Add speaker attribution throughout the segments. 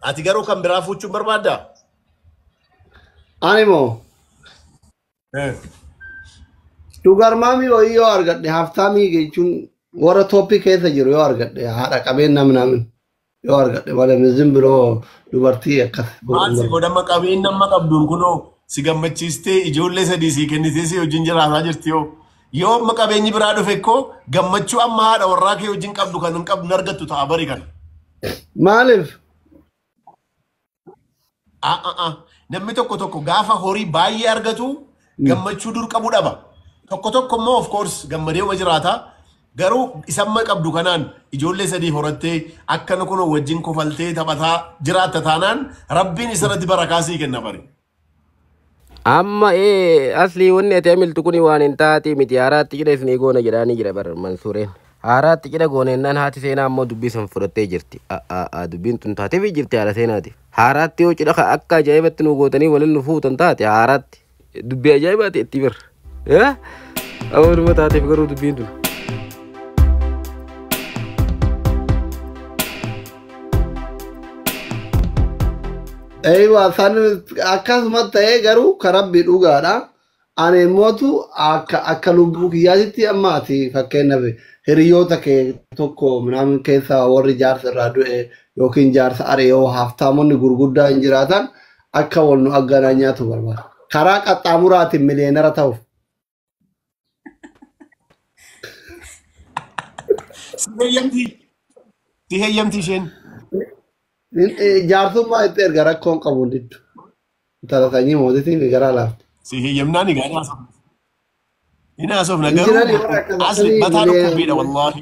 Speaker 1: Ati garuu kan biraa fuuchuun barbaaddaa?
Speaker 2: Ani moo dhugar maamii wayii yoo argadhe haftaamii jechuun warra tooppii keessa jiru yoo argadhe haadha qabeenya namni yoo argadhe malee mizin biroo dubartii akkas.
Speaker 1: Maal si godhama qabeenya amma qabduun kunoo si gammachiistee ijoollee sadii si kennitee si wajjin jiraataa jirti yoo amma qabeenyi biraa dhufe koo gammachuu amma haadha warraa kee wajjin qabdu kan hin qabdu argattu ta'a bari kana.
Speaker 2: Maaliif?
Speaker 1: Namni tokko gaafa horii baay'ee argatu gammachuu dur qabu dhaba. Tokko immoo of course gammadee uma jiraata. Garuu isamma qabdu kanaan ijoollee sadii horattee akkana kun wajjin kofaltee taphataa jiraatta taanaan rabbiin isarratti barakaa sii kenna bari.
Speaker 3: Amma asli wanni ati amiltu kuni waan hin taati miti haaraatti cidha isinii goona jedhaanii jira bar Mansuureen. Haaraatti cidha goonennaan haati seenaa ammoo dubbii san fudhattee jirti. Dubbiin tun taateef jirti haala seenaati. Haaraatti yoo cidha akka ajaa'ibatti nu gootanii waliin nu fuutan taate haaraatti dubbii ajaa'ibaati itti bir. Awwaaluma taateef garuu dubbiin tun.
Speaker 2: Eeyyuu san akkasuma ta'ee garuu karabbii dhugaadha. Ani immootu akka lubbuu kiyyaatitti amma ati fakkeenyaaf hiriyoota kee tokko minaamin keessa warri jaarsa irraa du'e yookiin jaarsa ari'oo haftaamonni gurguddaa hin jiraatan akka wal nu agganaa nyaatu barbaada. Karaa qaxxaamuraatiin miliyeenara ta'uuf.
Speaker 1: Si heeyyamti isheen.
Speaker 2: Jaarsummaa itti erga rakkoon qabu hundittu. Talatanii mootitiin garaa laafte.
Speaker 1: Si heeyyamnaan egaa hin haasofna garuu asli mataa dhukkubbiidha wallaahi.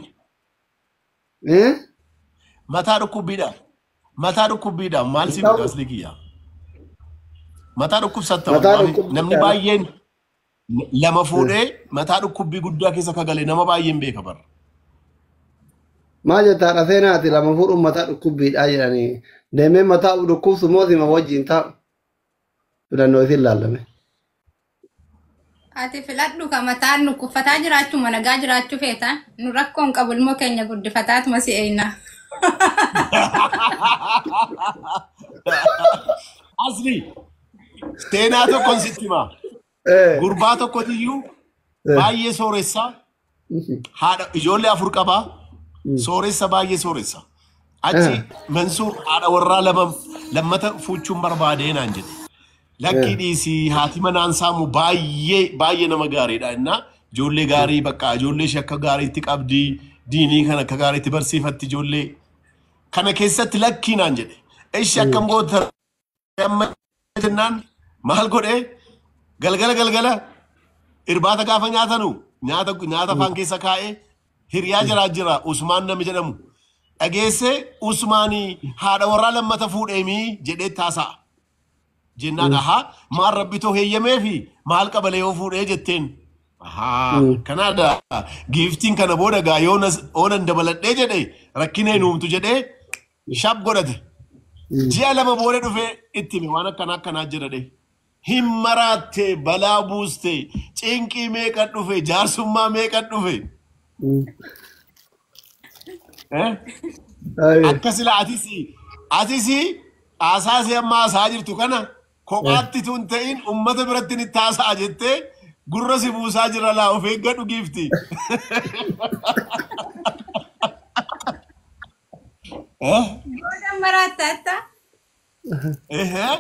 Speaker 1: Mataa dhukkubbiidha. Mataa dhukkubbiidha maal si godha asli kiyya. Mataa dhukkubsatta wallaahi namni baay'een lama fuudhee mataa dhukkubbii guddaa keessa kagalee nama baay'een beeka bara.
Speaker 2: Maal jettaadha seenaati lama fuudhuun mataa dhukkubbiidhaa jedhanii deemee mataa dhukkubsu mootima wajjin taa'u filannoo isin laallame.
Speaker 4: Ati filadhu ka mataan dhukkubfataa jiraachuu managaa jiraachuu feeta nu rakkoon qabu ilmoo keenya guddifataatuma si eeyna.
Speaker 1: Asli seenaa tokkoon sitti himaa. Gurbaa tokkotiyyuu baay'ee sooressaa haadha ijoollee 4 qabaa. Sooressa baay'ee sooressa. Achi Mansuur haadha warraa lammata fuuchuun barbaadee naan jedhe. Lakkii dhiisii haati manaan saamu baay'ee nama gaariidha. Innaa ijoollee gaarii bakka ijoollee ishee akka gaariitti qabdi diinii kan akka gaariitti barsiifatti ijoollee kana keessatti lakkii naan jedhe. Ishi akkam goota jennaan maal godhee galgala irbaata gaafa nyaatanu nyaata afaan keessa kaa'ee hiriyaa jira Usmaan nami jedhamu dhageesse Usmaanii haadha warraa lammata fuudheemii jedhee taasa'a. Jennaan maal rabbitoo heeyyamee fi maal qabalee yoo fuudhee jetteen. Kanaadha giiftiin kana booda gaa yoo oonan dabaladhee jedhe rakkinee nuumtu jedhee shab godhate. Ji'a 2 booda dhufee itti hime waan akkanaa jedhadhe. Hin maraattee balaa buustee cinqii meeqan dhufe jaarsummaa meeqan dhufe. Akkasila atisi asaasii amma hasaa jirtu kana kophaatti tun ta'in ummata biratti ni taasa'a jettee gurra si buusaa jira laa of eeggadhu giifti.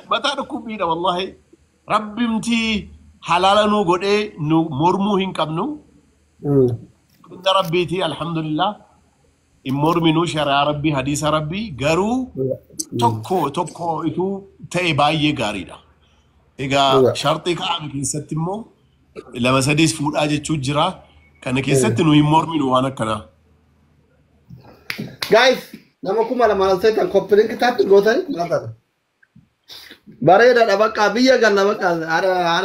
Speaker 1: Mataa dhukkubbiidha wallahi. Rabbimtii halaala nu godhee nu mormuu hin qabnu. Inna rabbiiti alhamdulillah. Immorminu sharaa rabbii hadiisa rabbii garuu tokko ituu ta'e baay'ee gaariidha. Egaa shartii kaa'ame keessatti immoo 2-3 fuudhaa jechuu jira. Kana keessatti nu immorminu waan akkanaa.
Speaker 2: Guys, nama 2,200 koppiin kitaabni gootanii maal bareedaadha bakka biyya galla bakka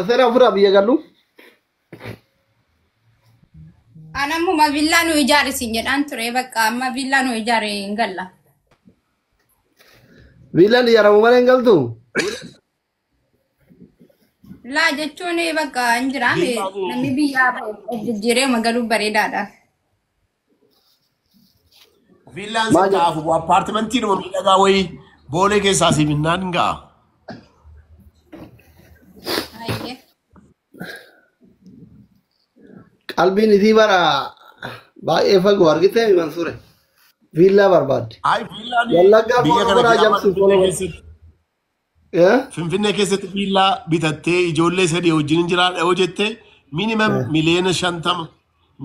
Speaker 2: seera ofirraa biyya gallu.
Speaker 4: Anamuma villaa nu ijaarsiin jedhaan ture bakka amma villaa nu ijaare hin galla.
Speaker 2: Villaan ijaaramu malee hin galtu?
Speaker 4: Laa jechuun bakka hin jiraame namni biyyaa jijjiiree magaaluu bareedaadha.
Speaker 1: Villaan sun kaafu appaartimentii dhuma miidhagaa wayii Boolee keessaa siiminnaan ga'a.
Speaker 2: Qalbiin isii bara baay'ee fagoo argite Mansuure. Viillaa barbaadde. Wallaggaa boqoraa jamsi
Speaker 1: Finfinnee keessatti viillaa bitattee ijoollee sadii wajjin jiraadha yoo jette minimum miliyoona 50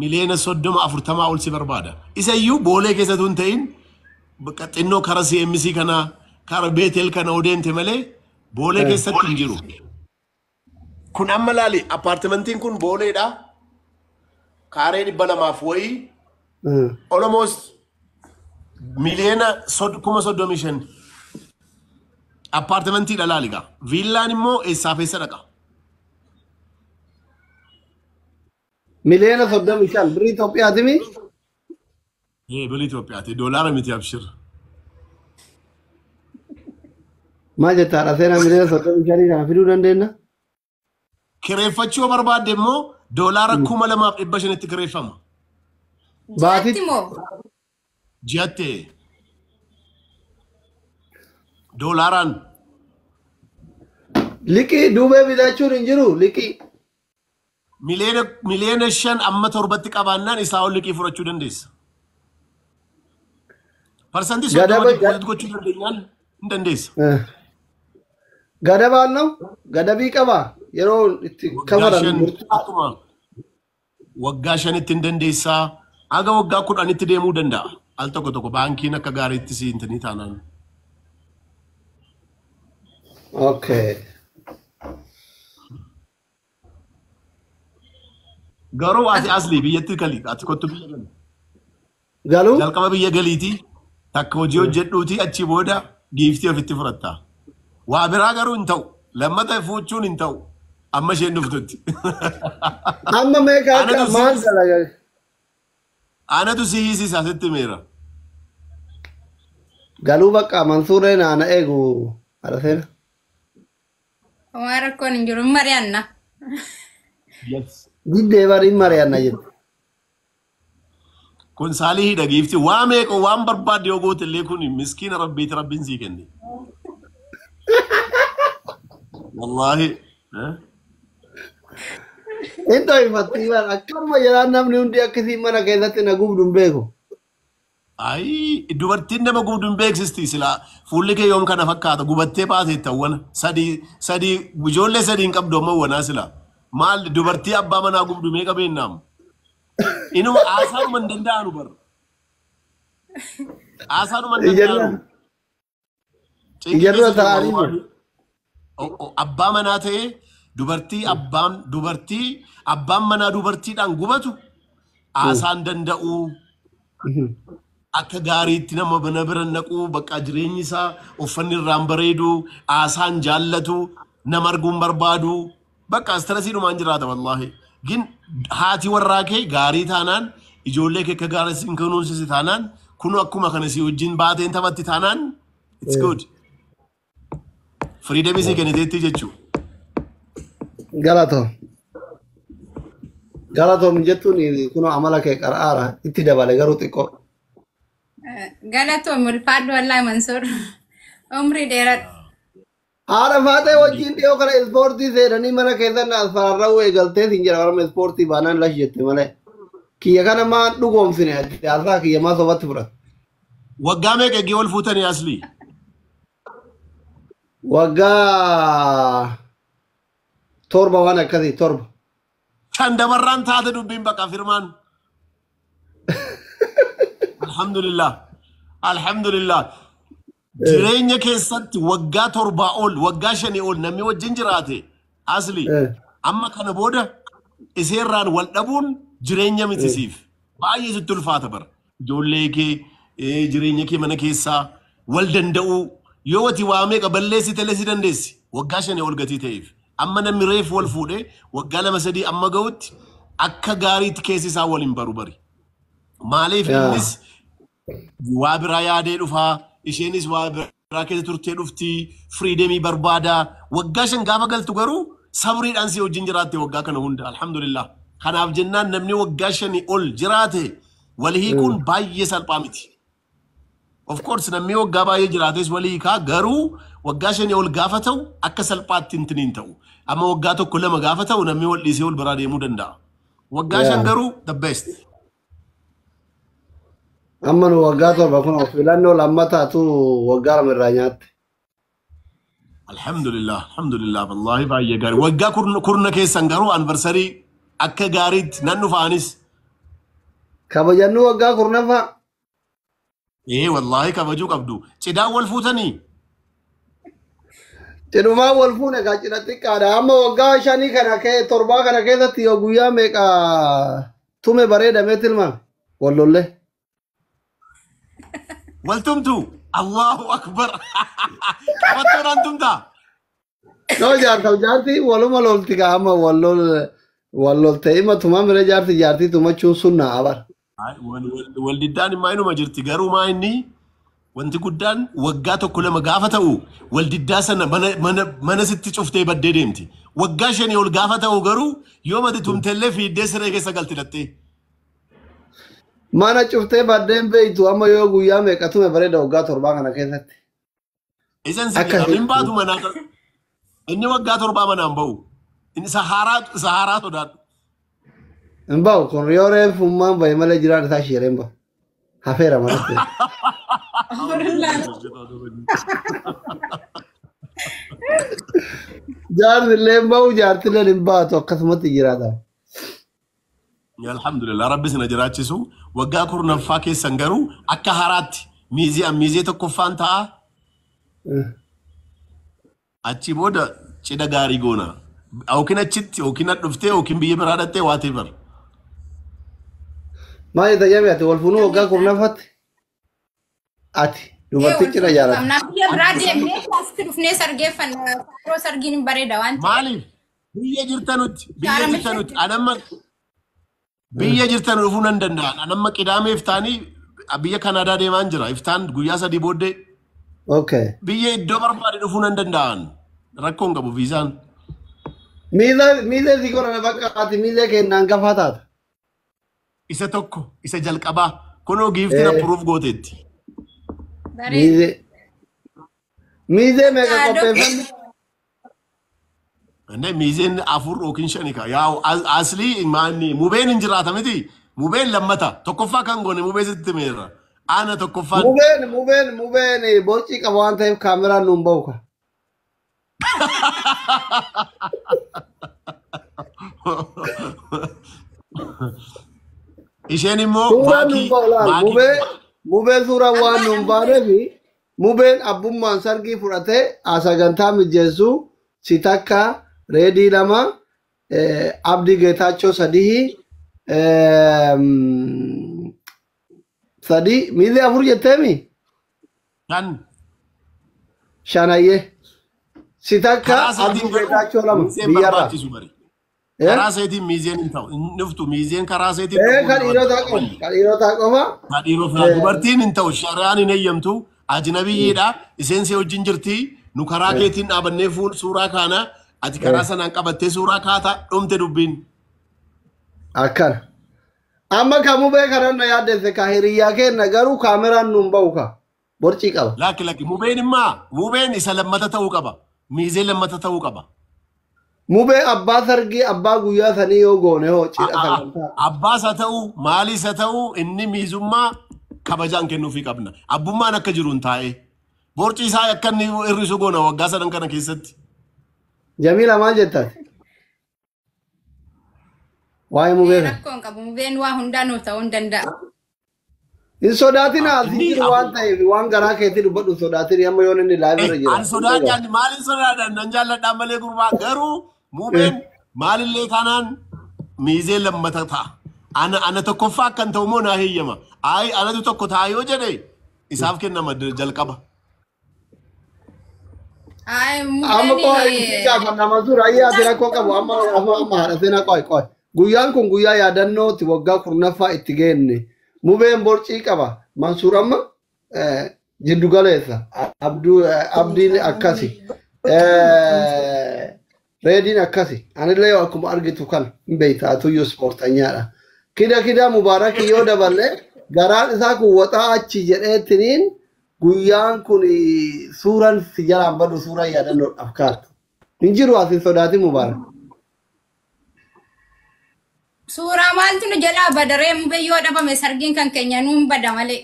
Speaker 1: miliyoona 30 40 ol si barbaada. Isa iyyuu boolee keessatti hin ta'in xinnoo kara CMC kana kara Beetel kana odeente malee boolee keessatti hin jiru. Kun amma laali appartementiin kun booleedha. Kaaree 200 wayii almost miliyoona 35,000 appartementii dha laaliga. Villaan immoo eessaaf eessa dhaqa?
Speaker 2: Miliyoona 35 birrii Itoophiyaati mi?
Speaker 1: Birrii Itoophiyaati. Doolaara miti abshir.
Speaker 2: Maal jettaadha seenaa miliyoona 35 kana fiduu dandeenya?
Speaker 1: Kireeffachuu barbaadde immoo doolaara 2,500 itti kireeffama.
Speaker 2: Baatitti
Speaker 4: moo?
Speaker 1: Ji'atte. Doolaaraan.
Speaker 2: Liqii duubee bitachuun hin jiru liqii.
Speaker 1: Miliyoona 5 amma 7tti qabaannaan isaa ol liqii fudhachuu dandeessa. Parsantii 30 gochuu dandeenyaan hin dandeessa.
Speaker 2: Gadabaan no? Gadabii qabaa yeroo itti kamaran.
Speaker 1: Waggaa 5 hin dandeessaa. Aga waggaa 10 deemuu danda'a. Al tokko baankiin akka gaariitti si intanii taanaan.
Speaker 2: Okay.
Speaker 1: Garuu ati asli biyyatti galii ati kottu biyya galii.
Speaker 2: Galuu?
Speaker 1: Jalqaba biyya galiitii takka hojii hojjedhuutii achi booda giiftii ofitti fudhatta. Waa biraa garuu hin ta'u. Lammata fuuchuun hin ta'u. Amma isheen dhuftutti.
Speaker 2: Amma meeqa akka maal dalagaa?
Speaker 1: Anatu si hiisisa asitti meera.
Speaker 2: Galuu bakka Mansuureen ana eegu arafeera.
Speaker 4: Oma rakkoon hin jiru mari'anna.
Speaker 1: Yes.
Speaker 2: Diddee bariin mari'anna jedhu.
Speaker 1: Kun saalii hidha giifti waa meeqa waan barbaadde yoo goote illee kun miskiina rabbiiti rabbiin sii kenne. Wallahi.
Speaker 2: Into ifatti waan akkanuma jedhaan namni hundi akkasii mana keessatti na gubdu hin beeku.
Speaker 1: Ayi dubartiin nama gubdu hin beeksisti silaa fuulli kee yoom kana fakkaata gubattee baatee ta'uwana sadii ijoollee sadii hin qabdu amma wanaa silaa maal dubartii abbaa manaa gubdu meeqa beennaamu inuma aasaanuma hin danda'anu barra aasaanuma hin danda'anu
Speaker 2: Ijarra ta'anii
Speaker 1: abbaa manaa ta'ee dubartii abbaan manaa dubartiidhaan gubatu aasaan danda'u akka gaariitti nama bana bira naqu bakka jireenyi isaa uffanni irraan bareedu aasaan jaallatu nama arguun barbaadu bakka stresiidhumaan jiraata wallahi gin haati warraa kee gaarii taanaan ijoollee kee akka gaarii siin kunuunsisi taanaan kunu akkuma kana si wajjin baateen taphatti taanaan it's good freedom isii kenniteetti jechuudha.
Speaker 2: Galatoom jettuun kun amala kee qara'aara itti dabale garuu xiqqoo.
Speaker 4: Galatoom ulfaadhu wallahi Mansuur. Umrii dheeradha.
Speaker 2: Haadha faatee wajjin dhiyoo kana ispoortii seenanii mana keessatti as fararra'uu eegaltee siin jedha warra ispoortii baanaan lash jette malee. Kiyya kana maan dhugoomsine dhiyaasaa kiyya maa sobatti fudhata.
Speaker 1: Waggaa meeqa eegee ol fuutanii asli?
Speaker 2: Waggaa torba waan akkasii torba.
Speaker 1: Kan dabarraan taate dubbiin bakka firmaan. Alhamdulillah. Alhamdulillah. Jireenya keessatti waggaa torbaa ol waggaa 5 ol namni wajjin jiraate asli amma kana booda iseerraan wal dhabuun jireenya mitisiif baay'ee sitti ulfaata bara. Ijoollee kee jireenya kee mana keessaa wal danda'u yoo ati waa meeqa balleessite illee si dandeessi waggaa 5 ol gatii ta'eef. Amma namni reef wal fuudhee waggaa 2-3 amma ga'utti akka gaariitti keessi isaa waliin baru bari. Maaliif innis waa biraa yaadee dhufaa isheenis waa biraa keessa turtee dhufti firiidemii barbaada waggaa 5 gaafa galtu garuu sabriidhaan si wajjin jiraatte waggaa kana hunda alhamdulillah. Kanaaf jennaan namni waggaa 5 ol jiraate wal hiikuun baay'ee salphaa miti. of course namni waggaa baay'ee jiraates walii kaa garuu waggaa 5 ol gaafa ta'u akka salphaatti intiniin ta'u amma waggaa tokko lama gaafa ta'u namni wal dhiisee ol biraa deemuu danda'a waggaa 5 garuu the best
Speaker 2: amma nu waggaa torba kun filannoo lammataatu waggaa lamirraa nyaatte
Speaker 1: alhamdulillah wallahi baay'ee gaarii waggaa kurna keessan garuu anniversary akka gaariitti nan dhufaanis
Speaker 2: kabajannu waggaa kurnafa
Speaker 1: wallahi kabajuu qabdu cidhaa wal fuutanii
Speaker 2: cidhumaa wal fuune kaa cidha xiqqaadha amma waggaa 5 kana kee torbaa kana keessatti yoo guyyaa meeqa tume bareedamee tilmaame wallollee
Speaker 1: waltumtu Allahu akbar qabattoon antumta
Speaker 2: no jaarti waluma lolti kaa amma wallolte ima tuma mire jaarti tumachuun sunna abar
Speaker 1: waldiddaan immaa inuma jirti garuu maa inni wanti guddaan waggaa tokko lama gaafa ta'u waldiddaa sana mana sitti cuftee baddee deemti waggaa 5 ol gaafa ta'u garuu yoo mati tumtellee fiiddee siree keessa galti dhattee
Speaker 2: mana cuftee baddeen beeytu amma yoo guyyaa meeqa tume bareeda waggaa torbaa kana keessatti
Speaker 1: isan sibiin baatu manaa inni waggaa torbaa manaan ba'u inni saharaa sodaadhu
Speaker 2: hin ba'u kun yoo reeffummaan bahe malee jiraan isaa shiireen ba'u hafeera malatti jaartillee hin ba'u jaartillee hin baatu akkasumatti jiraata
Speaker 1: alhamdulillah rabbi sina jiraachisu waggaa kurnaffaa keessan garuu akka haraatti miizee tokkoffaan ta'a achi booda cidha gaarii goona yookiin achitti yookiin dhuftee yookiin biyya biraa dhattee whatever
Speaker 2: maali tajaajila ati wal fuunuu waggaa kurnaffaatti ati dubartii cidha jaarata
Speaker 4: amnaaf biyya biraa deemnee asitti dhufnee sargeeffanna yeroo sargiin hin bareeda waan ta'eef
Speaker 1: maaliif biyya jirtanutti anamma biyya jirtan dhufuu nan danda'an anamma qidaamee iftaanii biyya Kanaadaa deemaan jira iftaan guyyaa 3 booddee
Speaker 2: okay
Speaker 1: biyya iddoo barbaade dhufuu nan danda'an rakkoon qabu viizaan
Speaker 2: miilee zikora bakka ati miilee kennaan gafaa taata
Speaker 1: isa tokko isa jalqabaa kunoo giiftiin approve gooteetti
Speaker 2: miizee meeqa qopheeffanne
Speaker 1: ne miizeen 4 yookiin 5 ka yaa asli maani mubeen injiraata miti mubeen lammata tokkoffaa kan goone mubee sitti meera ana tokkoffaa
Speaker 2: mubeen boci qaba waan ta'eef kaameraan nuun ba'u ka
Speaker 1: isheen immoo
Speaker 2: mubeen suuraa waan nuun baaneefi mubeen abbummaan sargii fudhatee sagantaa mijeessu si takka reedii lama abdii geetaachoo sadii miilee 4 jetteemi shanayyee si takka abdii geetaachoo lama biyyarraa
Speaker 1: karaa seetiin miizeen hin ta'u nuftu miizeen karaa seetiin
Speaker 2: kan dhiirotaa qofa
Speaker 1: dubartiin hin ta'u shari'aan hin eeyyamtu ajnabiyyiidha iseen see wajjin jirti nu karaa keetiin dhaabannee fuul suuraa kaana ati karaa sanaan qabattee suuraa kaata dhumte dubbiin
Speaker 2: akkana amma ka mubee kananna yaaddesse ka hiriyyaa kenna garuu kaameraan nuun ba'u ka borcii qaba
Speaker 1: lakki mubeen isa lammata ta'uu qaba miizee lammata ta'uu qaba
Speaker 2: mubee abbaa sargii abbaa guyyaa sanii yoo goone hoo cidha sagantaa
Speaker 1: abbaas haa ta'u maalis haa ta'u inni miizummaa kabajaan kennuufii qabna abbummaan akka jiruun taa'ee borcii isaa akka inni hir'isu goona waggaa 7 kana keessatti
Speaker 2: Jamila maal jettaati? Waa'ee mubeen
Speaker 4: rakkoon qabu mubeen waa hundaanuu ta'uu hin danda'a
Speaker 2: hin sodaatin asii jiru waan ta'eef waan garaa keetti dubbadhu sodaatin amma yoon inni laayivii jira
Speaker 1: an sodaadhaan maalin sodaadhaan nan jaalladhaan malee gurbaa garuu mubeen maalillee kanaan miizee lammata ta'a ana tokkoffaa akkan ta'u moo naa heeyyama anatu tokko ta'a yoo jedhe isaaf kennama jalqaba
Speaker 2: amma qoy gaafanna Mansuur ayyaa ati rakkoo qabu amma haadha seenaa qoy guyyaan kun guyyaa yaadannooti waggaa 10ffaa itti geenne mubeen borcii qaba Mansuur amma jiddu galeessa abdiin akkasi reediin akkasi anillee akkuma argitu kan hin beektaa tuyyuu ispoortanyaadha kida mubaarak yoo daballe garaan isaa kun waxaa achi jedheettiniin guyyaan kun suuraan si jalaan badu suuraa yaadannoo afkaartu. Injiru asin sodaati Mubaarak.
Speaker 4: Suuraa maaltu nu jalaa badaree mubee yoo dhabame sargiin kan keenya nuun bada malee.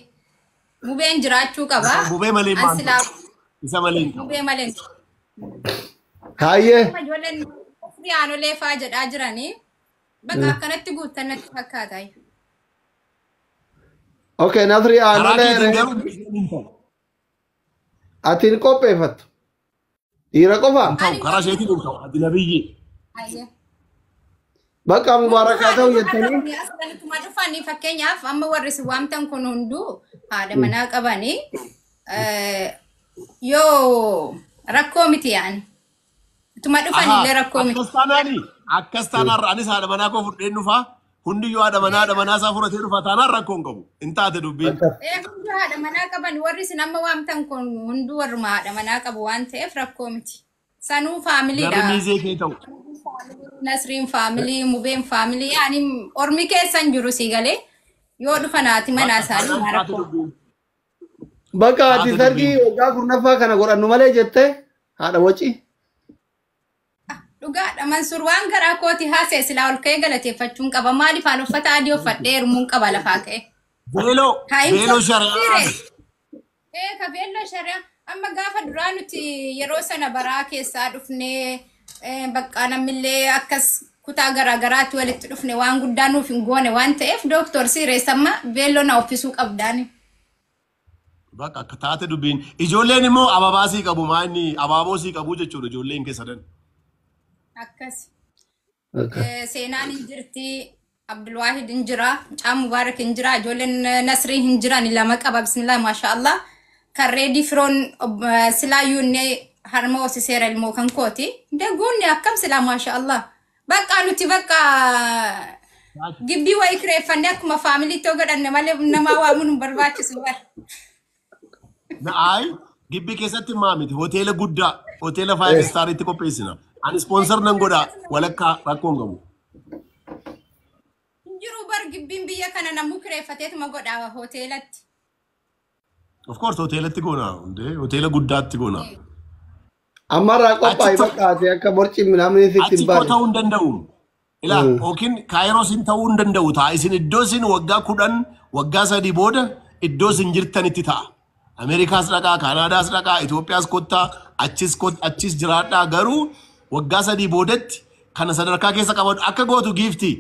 Speaker 4: Mubeen jiraachuu qaba.
Speaker 1: Mubee malee maal? Isa malee.
Speaker 4: Mubee malee.
Speaker 2: Hayyee.
Speaker 4: Ijoolleen yaanolee faa jedhaa jiranii. Bakka akkanatti guuttan natti fakkaata.
Speaker 2: Okay, Nasri aanolee. Atiin qopheeffattu. Dhiira qofaa?
Speaker 1: Karaa isheetiin hin ta'u. Ati nabiyyi.
Speaker 2: Bakka Mubaarakaa ta'u jettanii.
Speaker 4: Asirratti dhufanii fakkeenyaaf amma warri si waamtan kun hunduu haadha manaa qabanii yoo rakkoo miti yaani. Tuma dhufanillee rakkoo miti.
Speaker 1: Akkas taanaan anis haadha manaa koo fudheen dhufaa. Hundi yoo haadha manaa isaa furatee dhufa taanaan rakkoon qabu. In taate dubbiin.
Speaker 4: Hundi haadha manaa qaban warri isin amma waamtan kun hunduu warruma haadha manaa qabu waan ta'eef rakkoo miti. Sanuu faamiliidha.
Speaker 1: Garri miizee kee ta'u.
Speaker 4: Nasriin faamilii, Mubeen faamilii yaani ormi keessan jiru si galee yoo dhufanaati manaa isaanii maa rakkoo.
Speaker 2: Bakka ati sargii waggaa kurnaffaa kana godhannu malee jettee haadha wacii.
Speaker 4: Dhugaadha Mansuur waan garaa kooti haasee silaa ol ka'ee galateeffachuun qaba. Maaliif aan uffata adii uffadhee hirmuun qaba lafaa ka'e?
Speaker 1: Beeloo shari'aa.
Speaker 4: Ka beeloo shari'aa. Amma gaafa duraa nuti yeroo sana baraa keessaa dhufnee bakka namillee akkas kutaa garaagaraatti walitti dhufne waan guddaa nuuf hin goone waan ta'eef Dooktor Sirees amma beeloo na uffisuu qabdaani.
Speaker 1: Bakka akka taate dubbiin. Ijoolleen immoo ababaa sii qabu maanni abaaboo sii qabu jechuudha ijoolleen keessadan.
Speaker 4: Akkas. Seenaan hin jirti. Abdulwaahid hin jira. Caan Mubaarak hin jira. Ijoolleen Nasrii hin jiran lama qaba. Bismillah maashaallah. Karreedii firoon silaayyuu inni harma hoosiseera ilmoo kan kooti. Daguunni akkam silaa maashaallah. Bakka nuti bakka gibbii wayii kireeffannee akkuma faamiliitti godhanne malee namaa waamuun hin barbaachisu.
Speaker 1: Na'aayi gibbii keessatti maamiti hoteela guddaa hoteela 5 staaritti qopheessina. Ani sponsor nan godha walakkaa rakkoon qabu.
Speaker 4: Jiru bar gibbiin biyya kana namuu kireeffateetuma godha hoteelatti.
Speaker 1: Of course hoteelatti goona hoteela guddaatti goona.
Speaker 2: Ammarraa qophaa'e bakka ati akka borci midhaanii sitti hin baane.
Speaker 1: Achi ta'uu hin danda'u. Ilaa yookiin Kaayiroos hin ta'uu hin danda'u ta'a. Isin iddoo isin waggaa 10 waggaa 3 booda iddoo isin jirtanitti ta'a. Ameerikaas dhaqaa, Kaanaadaas dhaqaa, Itoophiyaas kottaa, achis jiraadhaa garuu waggaa 3 boodatti kana sadarkaa keessa qabadu akka gootu giifti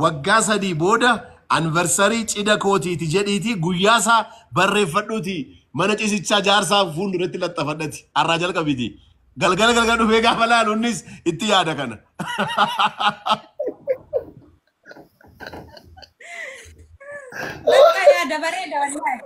Speaker 1: waggaa 3 booda anniversarii cidha kootiiti jedhiiti guyyaasaa barreeffadhuuti mana ciisichaa jaarsaa fuulduratti laxxafadhati har'aa jalqabiti galgala dhufee gaafa laaluunis itti yaada kana.
Speaker 4: Bakka yaada bareeda wallahi.